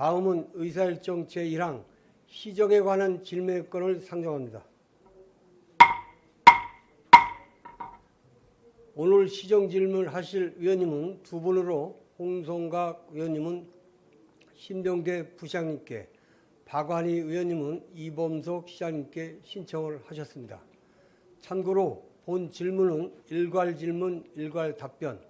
다음은 의사일정 제1항 시정에 관한 질문권을 상정합니다. 오늘 시정 질문을 하실 위원님은 두 분으로 홍성각 의원님은 신병대 부시장님께, 박완희 의원님은 이범석 시장님께 신청을 하셨습니다. 참고로 본 질문은 일괄 질문, 일괄 답변,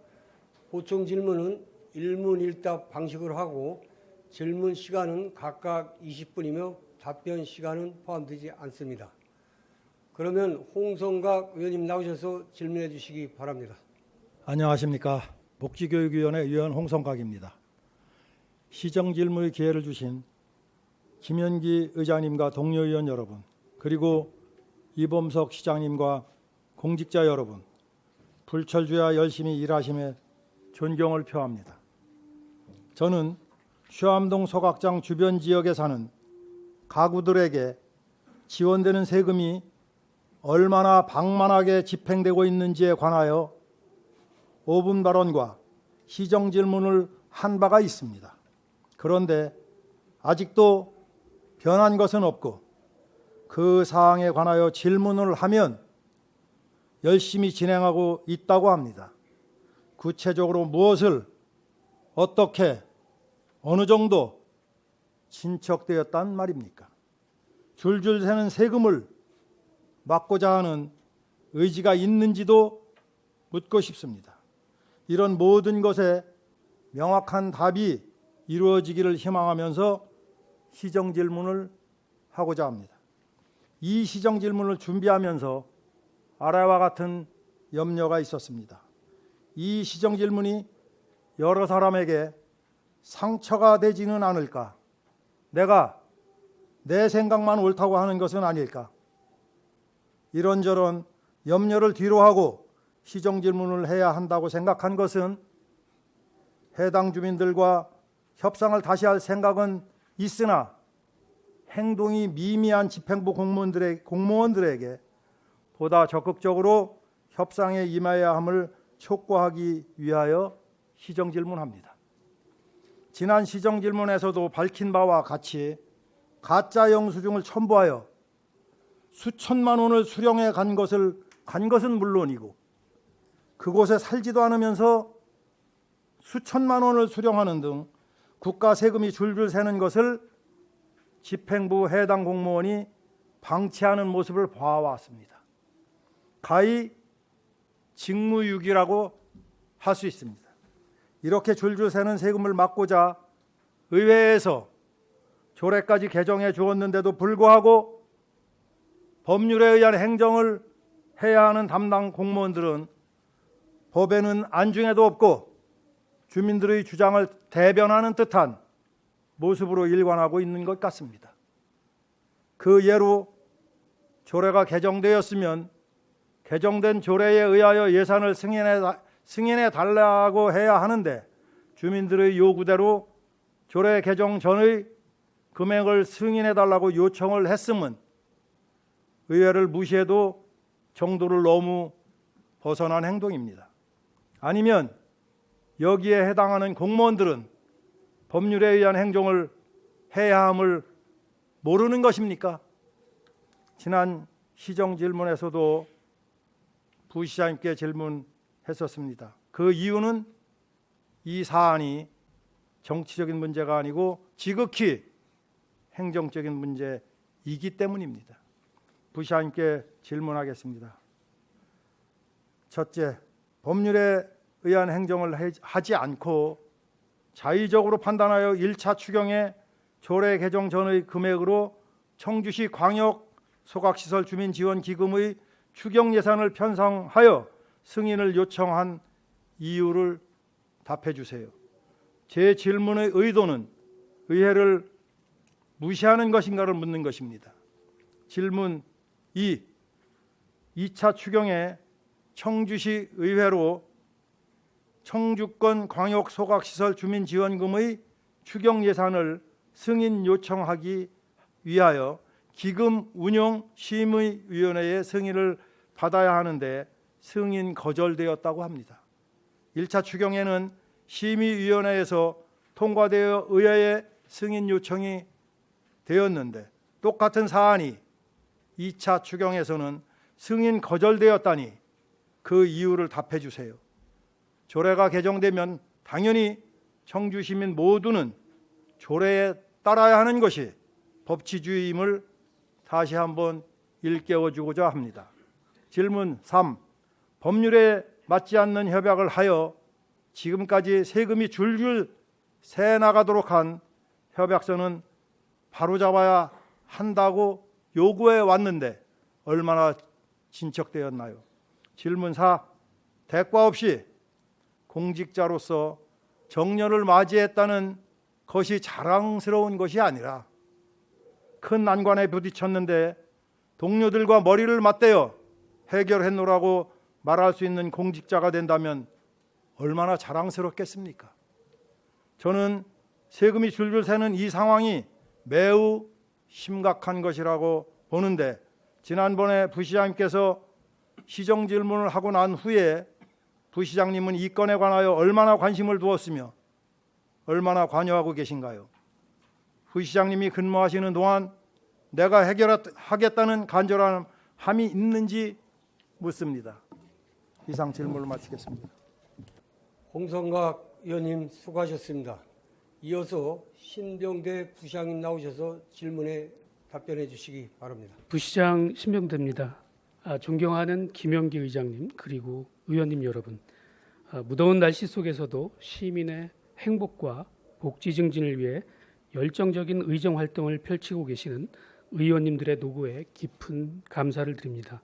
보충 질문은 일문일답 방식으로 하고 질문 시간은 각각 20분이며 답변 시간은 포함되지 않습니다. 그러면 홍성각 의원님 나오셔서 질문해 주시기 바랍니다. 안녕하십니까. 복지교육위원회 위원 홍성각입니다. 시정질문의 기회를 주신 김현기 의장님과 동료 의원 여러분, 그리고 이범석 시장님과 공직자 여러분, 불철주야 열심히 일하심에 존경을 표합니다. 저는 수암동 소각장 주변 지역에 사는 가구들에게 지원되는 세금이 얼마나 방만하게 집행되고 있는지에 관하여 5분 발언과 시정 질문을 한 바가 있습니다. 그런데 아직도 변한 것은 없고 그 사항에 관하여 질문을 하면 열심히 진행하고 있다고 합니다. 구체적으로 무엇을 어떻게 어느 정도 진척되었단 말입니까? 줄줄 새는 세금을 막고자 하는 의지가 있는지도 묻고 싶습니다. 이런 모든 것에 명확한 답이 이루어지기를 희망하면서 시정 질문을 하고자 합니다. 이 시정 질문을 준비하면서 아래와 같은 염려가 있었습니다. 이 시정 질문이 여러 사람에게 상처가 되지는 않을까? 내가 내 생각만 옳다고 하는 것은 아닐까? 이런저런 염려를 뒤로하고 시정 질문을 해야 한다고 생각한 것은 해당 주민들과 협상을 다시 할 생각은 있으나 행동이 미미한 집행부 공무원들에게 보다 적극적으로 협상에 임해야 함을 촉구하기 위하여 시정 질문합니다. 지난 시정 질문에서도 밝힌 바와 같이 가짜 영수증을 첨부하여 수천만 원을 수령해 간 것은 물론이고 그곳에 살지도 않으면서 수천만 원을 수령하는 등 국가 세금이 줄줄 새는 것을 집행부 해당 공무원이 방치하는 모습을 봐왔습니다. 가히 직무유기라고 할 수 있습니다. 이렇게 줄줄 새는 세금을 막고자 의회에서 조례까지 개정해 주었는데도 불구하고 법률에 의한 행정을 해야 하는 담당 공무원들은 법에는 안중에도 없고 주민들의 주장을 대변하는 듯한 모습으로 일관하고 있는 것 같습니다. 그 예로 조례가 개정되었으면 개정된 조례에 의하여 예산을 승인해 달라고 해야 하는데 주민들의 요구대로 조례 개정 전의 금액을 승인해 달라고 요청을 했음은 의회를 무시해도 정도를 너무 벗어난 행동입니다. 아니면 여기에 해당하는 공무원들은 법률에 의한 행정을 해야 함을 모르는 것입니까? 지난 시정 질문에서도 부시장님께 질문했었습니다. 그 이유는 이 사안이 정치적인 문제가 아니고 지극히 행정적인 문제이기 때문입니다. 부시장님께 질문하겠습니다. 첫째, 법률에 의한 행정을 하지 않고 자의적으로 판단하여 1차 추경의 조례 개정 전의 금액으로 청주시 광역 소각시설 주민지원기금의 추경 예산을 편성하여 승인을 요청한 이유를 답해 주세요. 제 질문의 의도는 의회를 무시하는 것인가를 묻는 것입니다. 질문 2. 2차 추경에 청주시 의회로 청주권 광역 소각시설 주민지원금의 추경 예산을 승인 요청하기 위하여 기금 운용 심의위원회의 승인을 받아야 하는데 승인 거절되었다고 합니다. 1차 추경에는 심의위원회에서 통과되어 의회에 승인 요청이 되었는데 똑같은 사안이 2차 추경에서는 승인 거절되었다니 그 이유를 답해 주세요. 조례가 개정되면 당연히 청주 시민 모두는 조례에 따라야 하는 것이 법치주의임을 다시 한번 일깨워 주고자 합니다. 질문 3. 법률에 맞지 않는 협약을 하여 지금까지 세금이 줄줄 새 나가도록 한 협약서는 바로잡아야 한다고 요구해 왔는데 얼마나 진척되었나요? 질문 4. 대가 없이 공직자로서 정년을 맞이했다는 것이 자랑스러운 것이 아니라 큰 난관에 부딪혔는데 동료들과 머리를 맞대어 해결해놓으라고 말할 수 있는 공직자가 된다면 얼마나 자랑스럽겠습니까? 저는 세금이 줄줄 새는 이 상황이 매우 심각한 것이라고 보는데 지난번에 부시장님께서 시정 질문을 하고 난 후에 부시장님은 이 건에 관하여 얼마나 관심을 두었으며 얼마나 관여하고 계신가요? 부시장님이 근무하시는 동안 내가 해결하겠다는 간절함이 있는지 묻습니다. 이상 질문을 마치겠습니다. 홍성각 의원님 수고하셨습니다. 이어서 신병대 부시장님 나오셔서 질문에 답변해 주시기 바랍니다. 부시장 신병대입니다. 존경하는 김영기 의장님 그리고 의원님 여러분, 무더운 날씨 속에서도 시민의 행복과 복지 증진을 위해 열정적인 의정 활동을 펼치고 계시는 의원님들의 노고에 깊은 감사를 드립니다.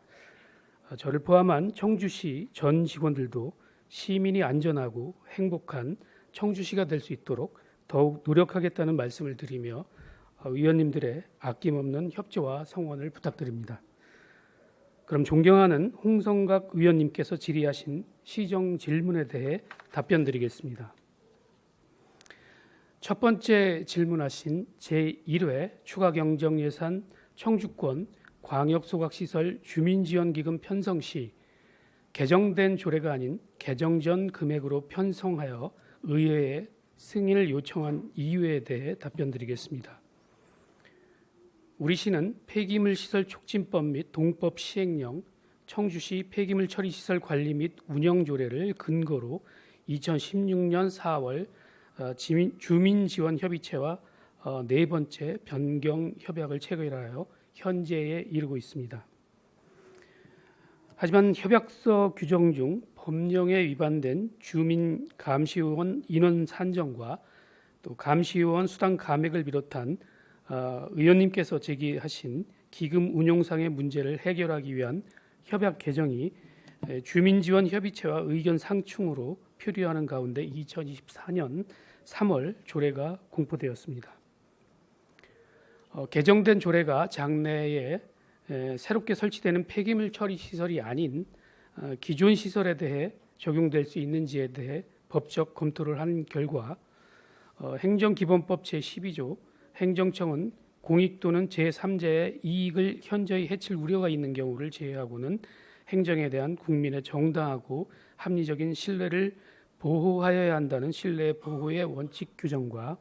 저를 포함한 청주시 전 직원들도 시민이 안전하고 행복한 청주시가 될 수 있도록 더욱 노력하겠다는 말씀을 드리며 의원님들의 아낌없는 협조와 성원을 부탁드립니다. 그럼 존경하는 홍성각 의원님께서 질의하신 시정 질문에 대해 답변 드리겠습니다. 첫 번째 질문하신 제1회 추가경정예산 청주권 광역소각시설 주민지원기금 편성 시 개정된 조례가 아닌 개정 전 금액으로 편성하여 의회에 승인을 요청한 이유에 대해 답변 드리겠습니다. 우리 시는 폐기물 시설 촉진법 및 동법 시행령 청주시 폐기물 처리 시설 관리 및 운영 조례를 근거로 2016년 4월 주민지원협의체와 네 번째 변경 협약을 체결하여 현재에 이르고 있습니다. 하지만 협약서 규정 중 법령에 위반된 주민 감시요원 인원 산정과 또 감시요원 수당 감액을 비롯한 의원님께서 제기하신 기금 운용상의 문제를 해결하기 위한 협약 개정이 주민지원협의체와 의견 상충으로 표류하는 가운데 2024년 3월 조례가 공포되었습니다. 개정된 조례가 장내에 새롭게 설치되는 폐기물 처리 시설이 아닌 기존 시설에 대해 적용될 수 있는지에 대해 법적 검토를 한 결과 행정기본법 제12조 행정청은 공익 또는 제3자의 이익을 현저히 해칠 우려가 있는 경우를 제외하고는 행정에 대한 국민의 정당하고 합리적인 신뢰를 보호하여야 한다는 신뢰 보호의 원칙 규정과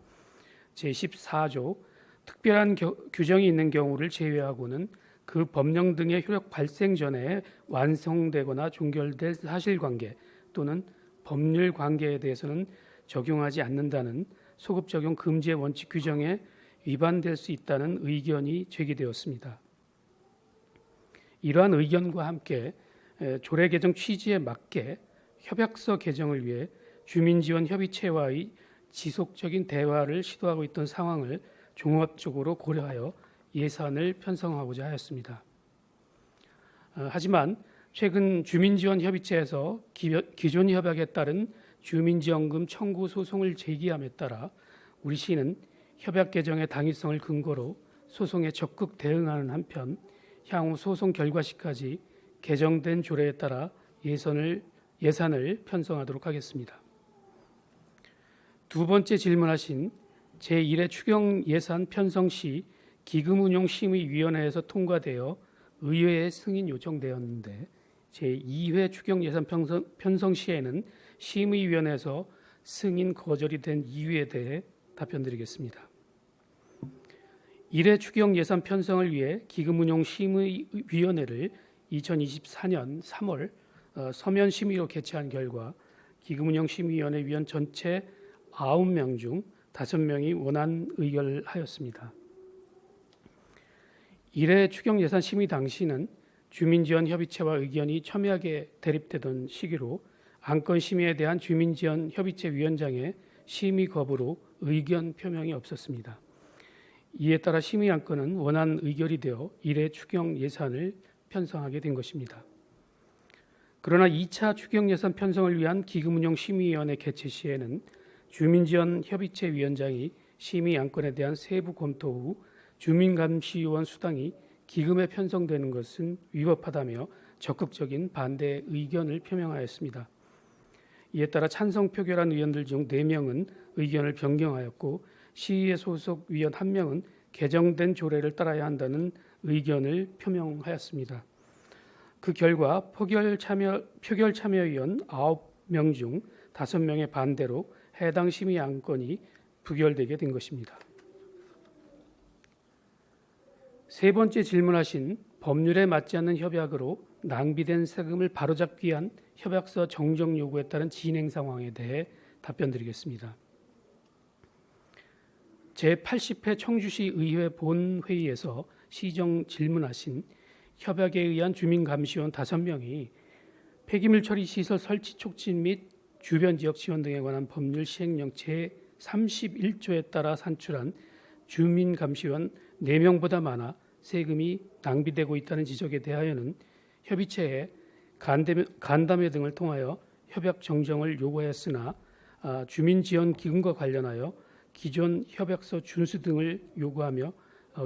제14조 특별한 규정이 있는 경우를 제외하고는 그 법령 등의 효력 발생 전에 완성되거나 종결될 사실관계 또는 법률 관계에 대해서는 적용하지 않는다는 소급 적용 금지의 원칙 규정에 위반될 수 있다는 의견이 제기되었습니다. 이러한 의견과 함께 조례 개정 취지에 맞게 협약서 개정을 위해 주민지원협의체와의 지속적인 대화를 시도하고 있던 상황을 종합적으로 고려하여 예산을 편성하고자 하였습니다. 하지만 최근 주민지원협의체에서 기존 협약에 따른 주민지원금 청구 소송을 제기함에 따라 우리 시는 협약 개정의 당위성을 근거로 소송에 적극 대응하는 한편 향후 소송 결과 시까지 개정된 조례에 따라 예산을 편성하도록 하겠습니다. 두 번째 질문하신 제1회 추경 예산 편성 시 기금운용심의위원회에서 통과되어 의회에 승인 요청되었는데 제2회 추경 예산 편성 시에는 심의위원회에서 승인 거절이 된 이유에 대해 답변드리겠습니다. 1회 추경 예산 편성을 위해 기금운용심의위원회를 2024년 3월 서면 심의로 개최한 결과 기금운용심의위원회 위원 전체 9명 중 5명이 원안 의결하였습니다. 1회 추경 예산 심의 당시는 주민지원협의체와 의견이 첨예하게 대립되던 시기로 안건 심의에 대한 주민지원협의체 위원장의 심의 거부로 의견 표명이 없었습니다. 이에 따라 심의 안건은 원안 의결이 되어 1회 추경 예산을 편성하게 된 것입니다. 그러나 2차 추경 예산 편성을 위한 기금운용심의위원회 개최 시에는 주민지원협의체 위원장이 심의 안건에 대한 세부 검토 후 주민감시위원 수당이 기금에 편성되는 것은 위법하다며 적극적인 반대 의견을 표명하였습니다. 이에 따라 찬성 표결한 의원들 중 4명은 의견을 변경하였고 시의회 소속 위원 1명은 개정된 조례를 따라야 한다는 의견을 표명하였습니다. 그 결과 표결 참여위원 9명 중 5명의 반대로 해당 심의 안건이 부결되게 된 것입니다. 세 번째 질문하신 법률에 맞지 않는 협약으로 낭비된 세금을 바로잡기 위한 협약서 정정 요구에 따른 진행 상황에 대해 답변드리겠습니다. 제80회 청주시 의회 본회의에서 시정 질문하신 협약에 의한 주민감시원 5명이 폐기물 처리 시설 설치 촉진 및 주변 지역 지원 등에 관한 법률 시행령 제31조에 따라 산출한 주민감시원 4명보다 많아 세금이 낭비되고 있다는 지적에 대하여는 협의체에 간담회 등을 통하여 협약 정정을 요구하였으나 주민지원기금과 관련하여 기존 협약서 준수 등을 요구하며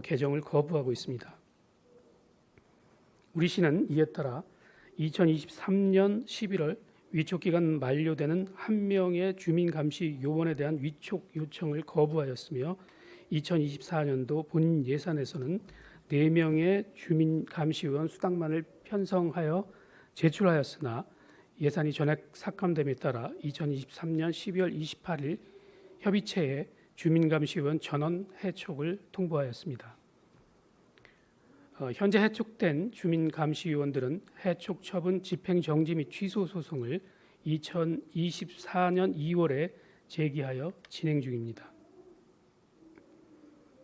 개정을 거부하고 있습니다. 우리 시는 이에 따라 2023년 11월 위촉기간 만료되는 1명의 주민감시 요원에 대한 위촉 요청을 거부하였으며 2024년도 본 예산에서는 4명의 주민감시위원 수당만을 편성하여 제출하였으나 예산이 전액 삭감됨에 따라 2023년 12월 28일 협의체에 주민감시위원 전원 해촉을 통보하였습니다. 현재 해촉된 주민감시위원들은 해촉 처분 집행정지 및 취소 소송을 2024년 2월에 제기하여 진행 중입니다.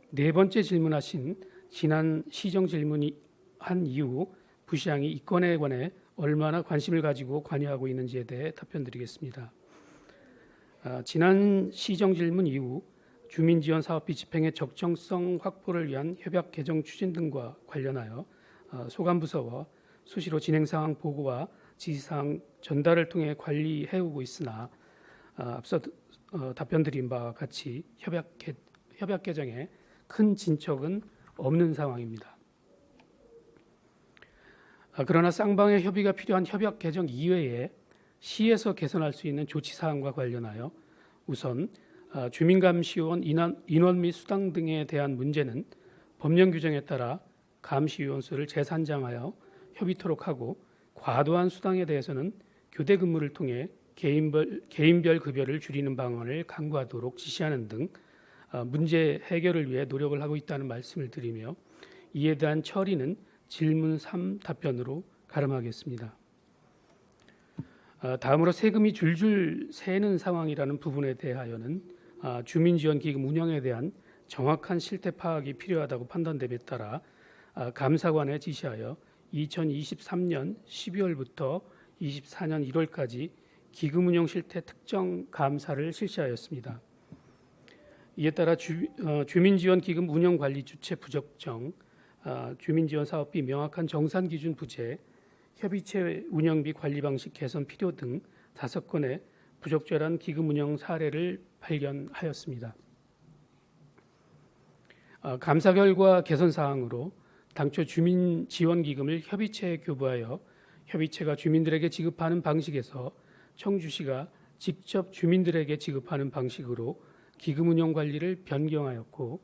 네 번째 질문하신 지난 시정 질문이 한 이후 부시장이 이 건에 관해 얼마나 관심을 가지고 관여하고 있는지에 대해 답변드리겠습니다. 지난 시정 질문 이후 주민지원 사업비 집행의 적정성 확보를 위한 협약 개정 추진 등과 관련하여 소관부서와 수시로 진행 상황 보고와 지시사항 전달을 통해 관리해오고 있으나 앞서 답변드린 바와 같이 협약 개정에 큰 진척은 없는 상황입니다. 그러나 쌍방의 협의가 필요한 협약 개정 이외에 시에서 개선할 수 있는 조치사항과 관련하여 우선 주민감시위원 인원 및 수당 등에 대한 문제는 법령 규정에 따라 감시위원 수를 재산정하여 협의토록 하고 과도한 수당에 대해서는 교대 근무를 통해 개인별 급여를 줄이는 방안을 강구하도록 지시하는 등 문제 해결을 위해 노력을 하고 있다는 말씀을 드리며 이에 대한 처리는 질문 3 답변으로 가름하겠습니다. 다음으로 세금이 줄줄 새는 상황이라는 부분에 대하여는 주민지원기금 운영에 대한 정확한 실태 파악이 필요하다고 판단됨에 따라 감사관에 지시하여 2023년 12월부터 24년 1월까지 기금 운영 실태 특정 감사를 실시하였습니다. 이에 따라 주민지원기금 운영관리 주체 부적정, 주민지원 사업비 명확한 정산 기준 부재, 협의체 운영비 관리 방식 개선 필요 등 5건의 부적절한 기금 운영 사례를 발견하였습니다. 감사 결과 개선 사항으로 당초 주민지원기금을 협의체에 교부하여 협의체가 주민들에게 지급하는 방식에서 청주시가 직접 주민들에게 지급하는 방식으로 기금 운영 관리를 변경하였고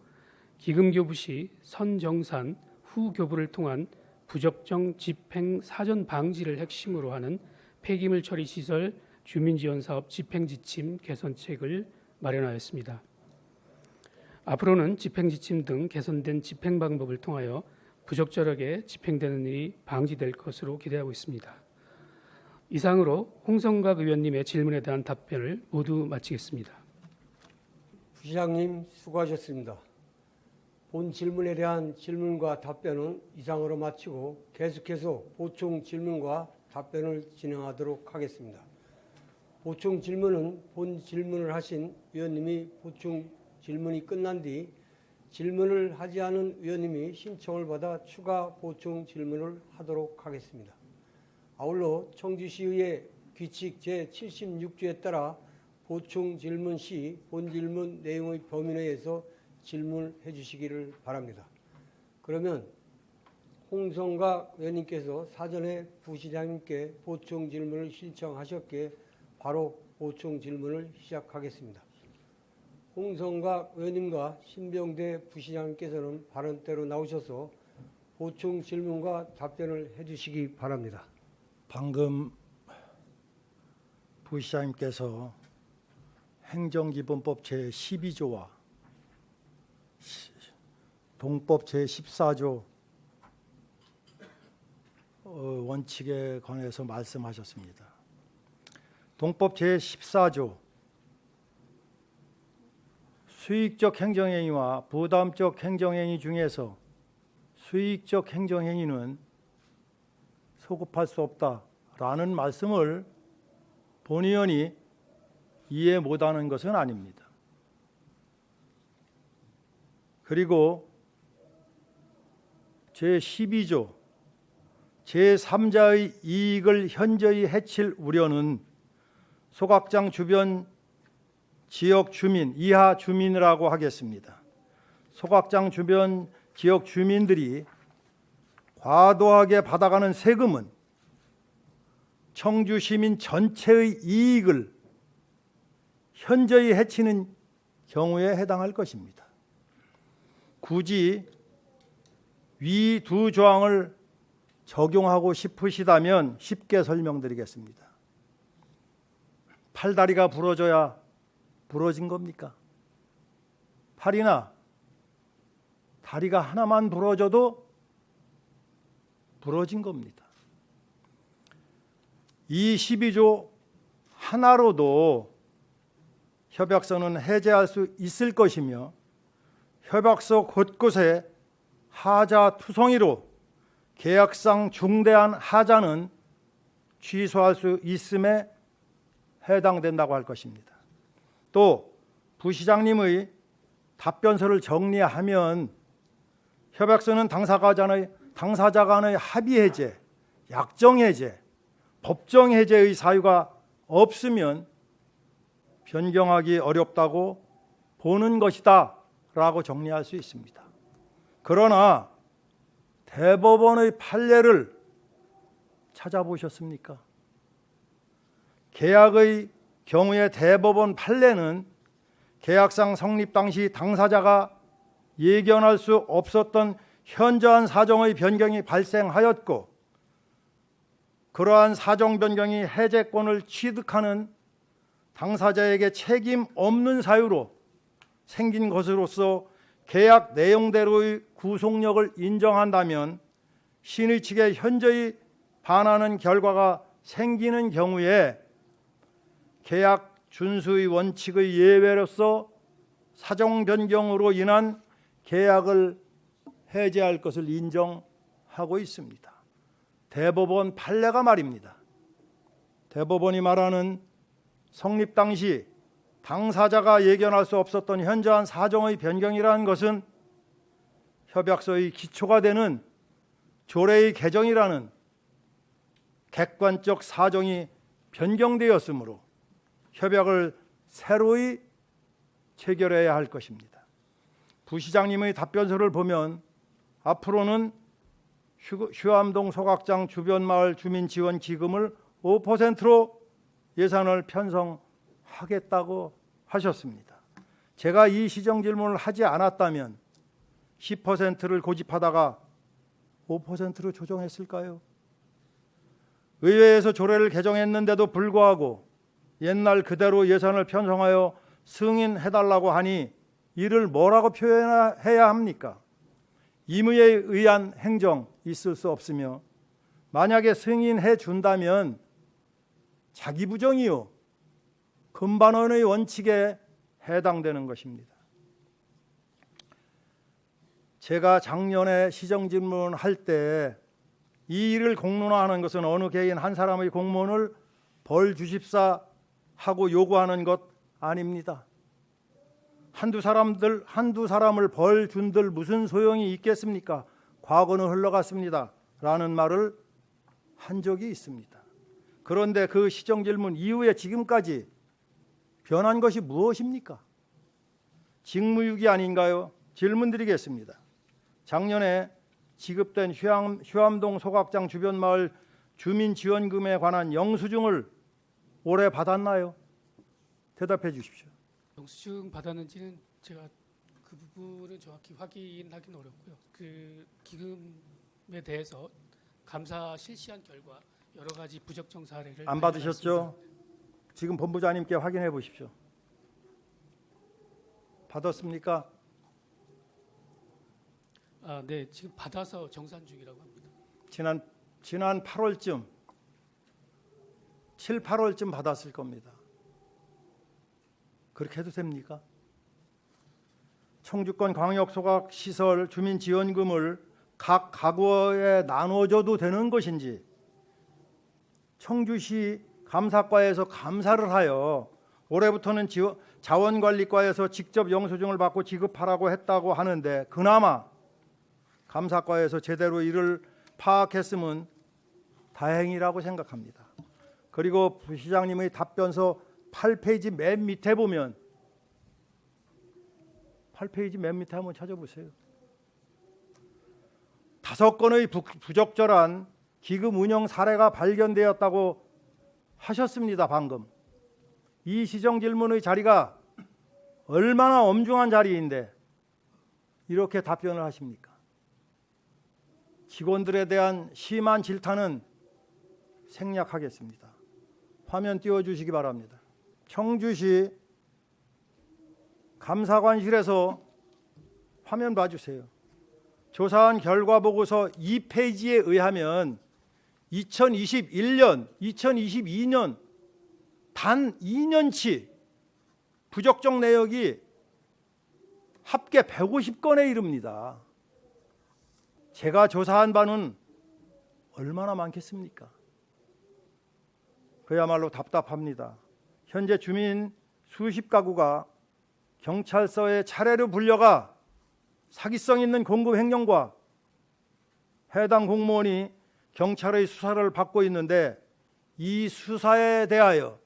기금 교부 시 선정산 후 교부를 통한 부적정 집행 사전 방지를 핵심으로 하는 폐기물 처리 시설 주민지원 사업 집행 지침 개선책을 마련하였습니다. 앞으로는 집행지침 등 개선된 집행 방법을 통하여 부적절하게 집행되는 일이 방지될 것으로 기대하고 있습니다. 이상으로 홍성각 의원님의 질문에 대한 답변을 모두 마치겠습니다. 부시장님 수고하셨습니다. 본 질문에 대한 질문과 답변은 이상으로 마치고 계속해서 보충 질문과 답변을 진행하도록 하겠습니다. 보충 질문은 본 질문을 하신 위원님이 보충 질문이 끝난 뒤 질문을 하지 않은 위원님이 신청을 받아 추가 보충 질문을 하도록 하겠습니다. 아울러 청주시의회 규칙 제76조에 따라 보충 질문 시 본 질문 내용의 범위 내에서 질문해 주시기를 바랍니다. 그러면 홍성각 의원님께서 사전에 부시장님께 보충 질문을 신청하셨기에 바로 보충 질문을 시작하겠습니다. 홍성각 의원님과 신병대 부시장님께서는 발언대로 나오셔서 보충 질문과 답변을 해주시기 바랍니다. 방금 부시장님께서 행정기본법 제12조와 동법 제14조 원칙에 관해서 말씀하셨습니다. 동법 제14조 수익적 행정행위와 부담적 행정행위 중에서 수익적 행정행위는 소급할 수 없다라는 말씀을 본 의원이 이해 못하는 것은 아닙니다. 그리고 제12조 제3자의 이익을 현저히 해칠 우려는 소각장 주변 지역 주민, 이하 주민이라고 하겠습니다. 소각장 주변 지역 주민들이 과도하게 받아가는 세금은 청주 시민 전체의 이익을 현저히 해치는 경우에 해당할 것입니다. 굳이 위 두 조항을 적용하고 싶으시다면 쉽게 설명드리겠습니다. 팔다리가 부러져야 부러진 겁니까? 팔이나 다리가 하나만 부러져도 부러진 겁니다. 이 12조 하나로도 협약서는 해제할 수 있을 것이며 협약서 곳곳에 하자 투성이로 계약상 중대한 하자는 취소할 수 있음에 해당된다고 할 것입니다. 또 부시장님의 답변서를 정리하면 협약서는 당사자 간의 합의 해제, 약정 해제, 법정 해제의 사유가 없으면 변경하기 어렵다고 보는 것이다 라고 정리할 수 있습니다. 그러나 대법원의 판례를 찾아보셨습니까? 계약의 경우에 대법원 판례는 계약상 성립 당시 당사자가 예견할 수 없었던 현저한 사정의 변경이 발생하였고 그러한 사정 변경이 해제권을 취득하는 당사자에게 책임 없는 사유로 생긴 것으로서 계약 내용대로의 구속력을 인정한다면 신의 측에 현저히 반하는 결과가 생기는 경우에 계약 준수의 원칙의 예외로서 사정 변경으로 인한 계약을 해제할 것을 인정하고 있습니다. 대법원 판례가 말입니다. 대법원이 말하는 성립 당시 당사자가 예견할 수 없었던 현저한 사정의 변경이라는 것은 협약서의 기초가 되는 조례의 개정이라는 객관적 사정이 변경되었으므로 협약을 새로이 체결해야 할 것입니다. 부시장님의 답변서를 보면 앞으로는 휴암동 소각장 주변 마을 주민 지원 기금을 5%로 예산을 편성하겠다고 하셨습니다. 제가 이 시정 질문을 하지 않았다면 10%를 고집하다가 5%로 조정했을까요? 의회에서 조례를 개정했는데도 불구하고 옛날 그대로 예산을 편성하여 승인해달라고 하니 이를 뭐라고 표현해야 합니까? 임의에 의한 행정 있을 수 없으며 만약에 승인해 준다면 자기 부정이요 금반원의 원칙에 해당되는 것입니다. 제가 작년에 시정질문을 할 때 이 일을 공론화하는 것은 어느 개인 한 사람의 공무원을 벌 주십사 하고 요구하는 것 아닙니다. 한두 사람을 벌 준들 무슨 소용이 있겠습니까? 과거는 흘러갔습니다. 라는 말을 한 적이 있습니다. 그런데 그 시정질문 이후에 지금까지 변한 것이 무엇입니까? 직무유기 아닌가요? 질문 드리겠습니다. 작년에 지급된 휴암동 소각장 주변 마을 주민지원금에 관한 영수증을 올해 받았나요? 대답해 주십시오. 영수증 받았는지는 제가 그 부분은 정확히 확인하기는 어렵고요. 그 기금에 대해서 감사 실시한 결과 여러 가지 부적정 사례를 안 받으셨죠? 지금 본부장님께 확인해 보십시오. 받았습니까? 네, 지금 받아서 정산 중이라고 합니다. 지난 8월쯤 7, 8월쯤 받았을 겁니다. 그렇게 해도 됩니까? 청주권 광역소각시설 주민지원금을 각 가구에 나눠줘도 되는 것인지 청주시 감사과에서 감사를 하여 올해부터는 자원관리과에서 직접 영수증을 받고 지급하라고 했다고 하는데 그나마 감사과에서 제대로 이를 파악했으면 다행이라고 생각합니다. 그리고 부시장님의 답변서 8페이지 맨 밑에 보면 8페이지 맨 밑에 한번 찾아보세요. 5건의 부적절한 기금 운영 사례가 발견되었다고 하셨습니다. 방금 이 시정질문의 자리가 얼마나 엄중한 자리인데 이렇게 답변을 하십니까? 직원들에 대한 심한 질타는 생략하겠습니다. 화면 띄워주시기 바랍니다. 청주시 감사관실에서 화면 봐주세요. 조사한 결과 보고서 2페이지에 의하면 2021년, 2022년 단 2년치 부적정 내역이 합계 150건에 이릅니다. 제가 조사한 바는 얼마나 많겠습니까? 그야말로 답답합니다. 현재 주민 수십 가구가 경찰서에 차례로 불려가 사기성 있는 공급 횡령과 해당 공무원이 경찰의 수사를 받고 있는데 이 수사에 대하여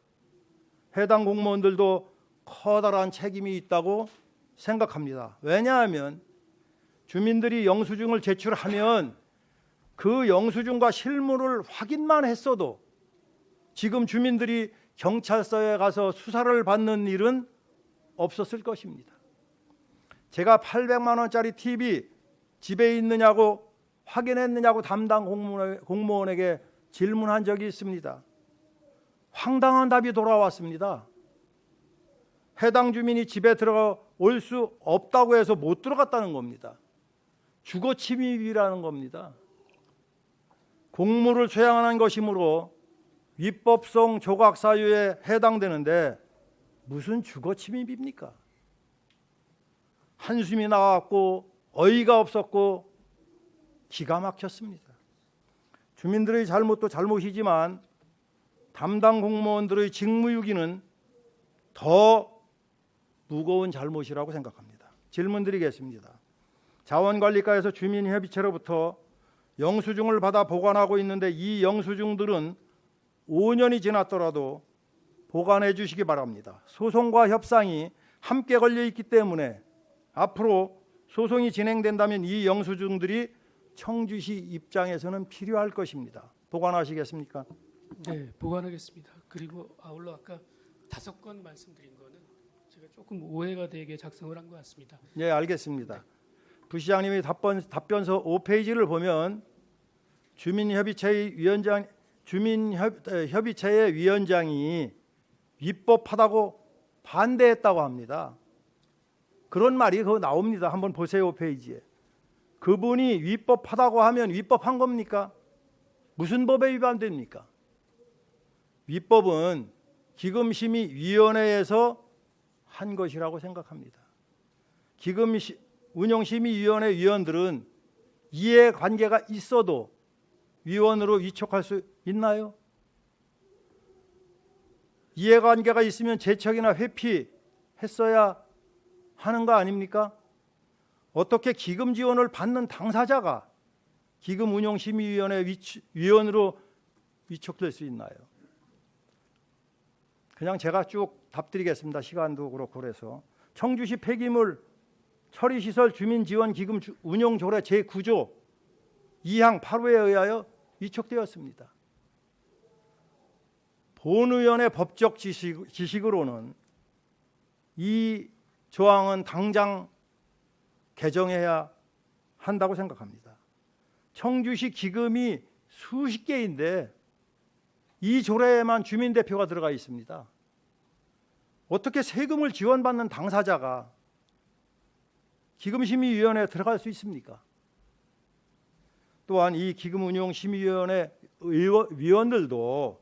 해당 공무원들도 커다란 책임이 있다고 생각합니다. 왜냐하면 주민들이 영수증을 제출하면 그 영수증과 실물을 확인만 했어도 지금 주민들이 경찰서에 가서 수사를 받는 일은 없었을 것입니다. 제가 800만 원짜리 TV 집에 있느냐고 확인했느냐고 담당 공무원에게 질문한 적이 있습니다. 황당한 답이 돌아왔습니다. 해당 주민이 집에 들어올 수 없다고 해서 못 들어갔다는 겁니다. 주거 침입이라는 겁니다. 공무를 수행하는 것이므로 위법성 조각 사유에 해당되는데 무슨 주거 침입입니까? 한숨이 나왔고 어이가 없었고 기가 막혔습니다. 주민들의 잘못도 잘못이지만 담당 공무원들의 직무유기는 더 무거운 잘못이라고 생각합니다. 질문 드리겠습니다. 자원관리과에서 주민협의체로부터 영수증을 받아 보관하고 있는데 이 영수증들은 5년이 지났더라도 보관해 주시기 바랍니다. 소송과 협상이 함께 걸려 있기 때문에 앞으로 소송이 진행된다면 이 영수증들이 청주시 입장에서는 필요할 것입니다. 보관하시겠습니까? 네, 보관하겠습니다. 그리고 아울러 아까 5건 말씀드린 거는 제가 조금 오해가 되게 작성을 한 것 같습니다. 네, 알겠습니다. 부시장님이 답변서 5페이지를 보면 주민협의체의 위원장이 위법하다고 반대했다고 합니다. 그런 말이 그 나옵니다. 한번 보세요, 페이지에. 그분이 위법하다고 하면 위법한 겁니까? 무슨 법에 위반됩니까? 위법은 기금심의위원회에서 한 것이라고 생각합니다. 운영심의위원회 위원들은 이해관계가 있어도 위원으로 위촉할 수 있나요? 이해관계가 있으면 제척이나 회피했어야 하는 거 아닙니까? 어떻게 기금 지원을 받는 당사자가 기금운용심의위원회 위원으로 위촉될 수 있나요? 그냥 제가 쭉 답드리겠습니다. 시간도 그렇고 그래서 청주시 폐기물 처리시설 주민지원기금 운용조례 제9조 2항 8호에 의하여 위촉되었습니다. 본의원의 법적 지식으로는 이 조항은 당장 개정해야 한다고 생각합니다. 청주시 기금이 수십 개인데 이 조례에만 주민대표가 들어가 있습니다. 어떻게 세금을 지원받는 당사자가 기금심의위원회에 들어갈 수 있습니까? 또한 이 기금운용심의위원회 위원들도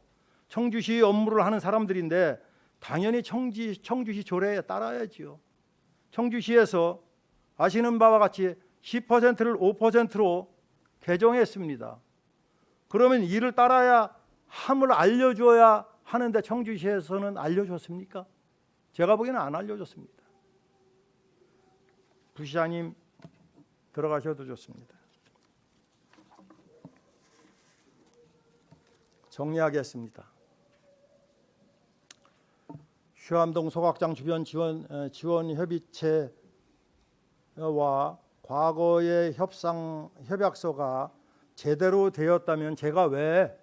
청주시 업무를 하는 사람들인데 당연히 청주시 조례에 따라야지요. 청주시에서 아시는 바와 같이 10%를 5%로 개정했습니다. 그러면 이를 따라야 함을 알려줘야 하는데 청주시에서는 알려줬습니까? 제가 보기에는 안 알려줬습니다. 부시장님 들어가셔도 좋습니다. 정리하겠습니다. 휴암동 소각장 주변 지원 협의체와 과거의 협약서가 제대로 되었다면 제가 왜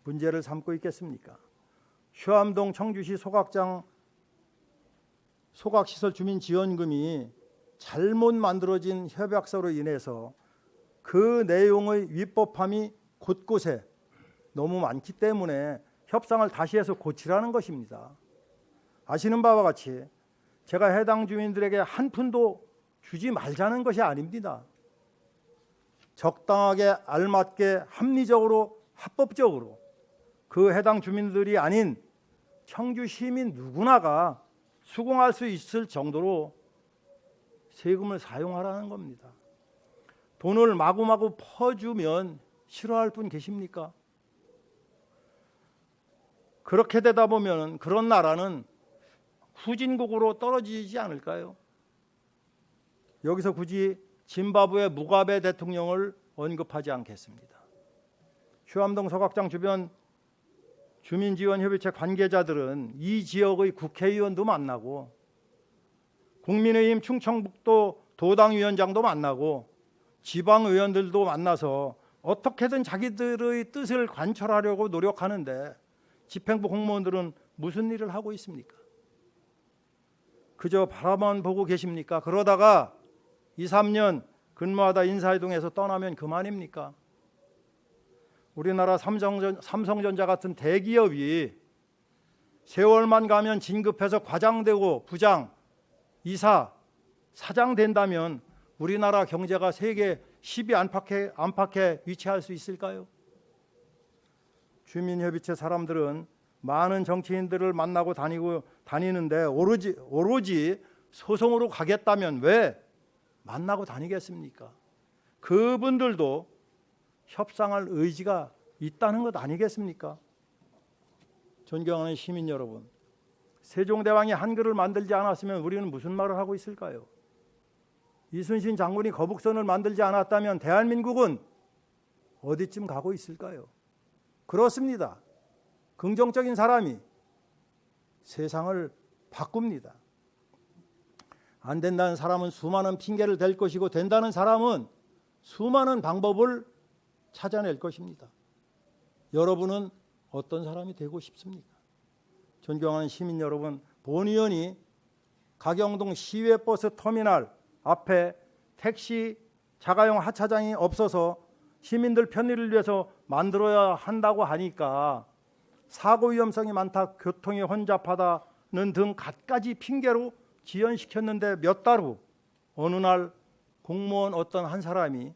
문제를 삼고 있겠습니까? 휴암동 청주시 소각장 소각시설 주민지원금이 잘못 만들어진 협약서로 인해서 그 내용의 위법함이 곳곳에 너무 많기 때문에 협상을 다시 해서 고치라는 것입니다. 아시는 바와 같이 제가 해당 주민들에게 한 푼도 주지 말자는 것이 아닙니다. 적당하게 알맞게 합리적으로 합법적으로 그 해당 주민들이 아닌 청주 시민 누구나가 수긍할 수 있을 정도로 세금을 사용하라는 겁니다. 돈을 마구마구 퍼주면 싫어할 분 계십니까? 그렇게 되다 보면 그런 나라는 후진국으로 떨어지지 않을까요? 여기서 굳이 짐바브웨 무가베 대통령을 언급하지 않겠습니다. 휴암동 소각장 주변 주민지원협의체 관계자들은 이 지역의 국회의원도 만나고 국민의힘 충청북도 도당위원장도 만나고 지방의원들도 만나서 어떻게든 자기들의 뜻을 관철하려고 노력하는데 집행부 공무원들은 무슨 일을 하고 있습니까? 그저 바라만 보고 계십니까? 그러다가 2, 3년 근무하다 인사이동해서 떠나면 그만입니까? 우리나라 삼성전자 같은 대기업이 세월만 가면 진급해서 과장되고 부장, 이사, 사장 된다면 우리나라 경제가 세계 10위 안팎에 위치할 수 있을까요? 주민협의체 사람들은 많은 정치인들을 만나고 다니는데 오로지 소송으로 가겠다면 왜 만나고 다니겠습니까? 그분들도 협상할 의지가 있다는 것 아니겠습니까? 존경하는 시민 여러분, 세종대왕이 한글을 만들지 않았으면 우리는 무슨 말을 하고 있을까요? 이순신 장군이 거북선을 만들지 않았다면 대한민국은 어디쯤 가고 있을까요? 그렇습니다. 긍정적인 사람이 세상을 바꿉니다. 안 된다는 사람은 수많은 핑계를 댈 것이고 된다는 사람은 수많은 방법을 찾아낼 것입니다. 여러분은 어떤 사람이 되고 싶습니까? 존경하는 시민 여러분, 본의원이 가경동 시외버스 터미널 앞에 택시 자가용 하차장이 없어서 시민들 편의를 위해서 만들어야 한다고 하니까 사고 위험성이 많다, 교통이 혼잡하다는 등 갖가지 핑계로 지연시켰는데 몇 달 후 어느 날 공무원 어떤 한 사람이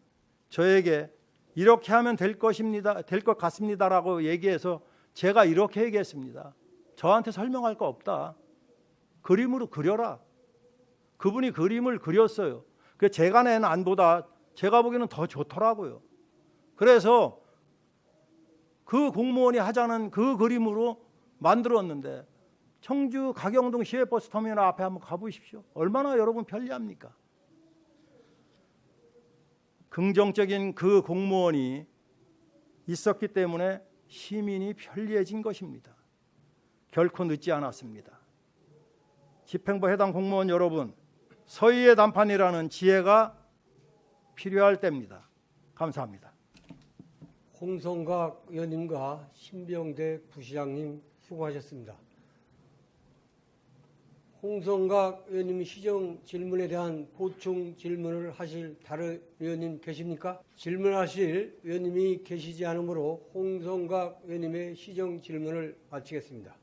저에게 이렇게 하면 될 것 같습니다라고 얘기해서 제가 이렇게 얘기했습니다. 저한테 설명할 거 없다. 그림으로 그려라. 그분이 그림을 그렸어요. 그 제가 낸 안보다 제가 보기에는 더 좋더라고요. 그래서 그 공무원이 하자는 그 그림으로 만들었는데 청주 가경동 시외버스터미널 앞에 한번 가보십시오. 얼마나 여러분 편리합니까? 긍정적인 그 공무원이 있었기 때문에 시민이 편리해진 것입니다. 결코 늦지 않았습니다. 집행부 해당 공무원 여러분, 서희의 단판이라는 지혜가 필요할 때입니다. 감사합니다. 홍성각 의원님과 신병대 부시장님 수고하셨습니다. 홍성각 의원님 시정 질문에 대한 보충 질문을 하실 다른 의원님 계십니까? 질문하실 의원님이 계시지 않으므로 홍성각 의원님의 시정 질문을 마치겠습니다.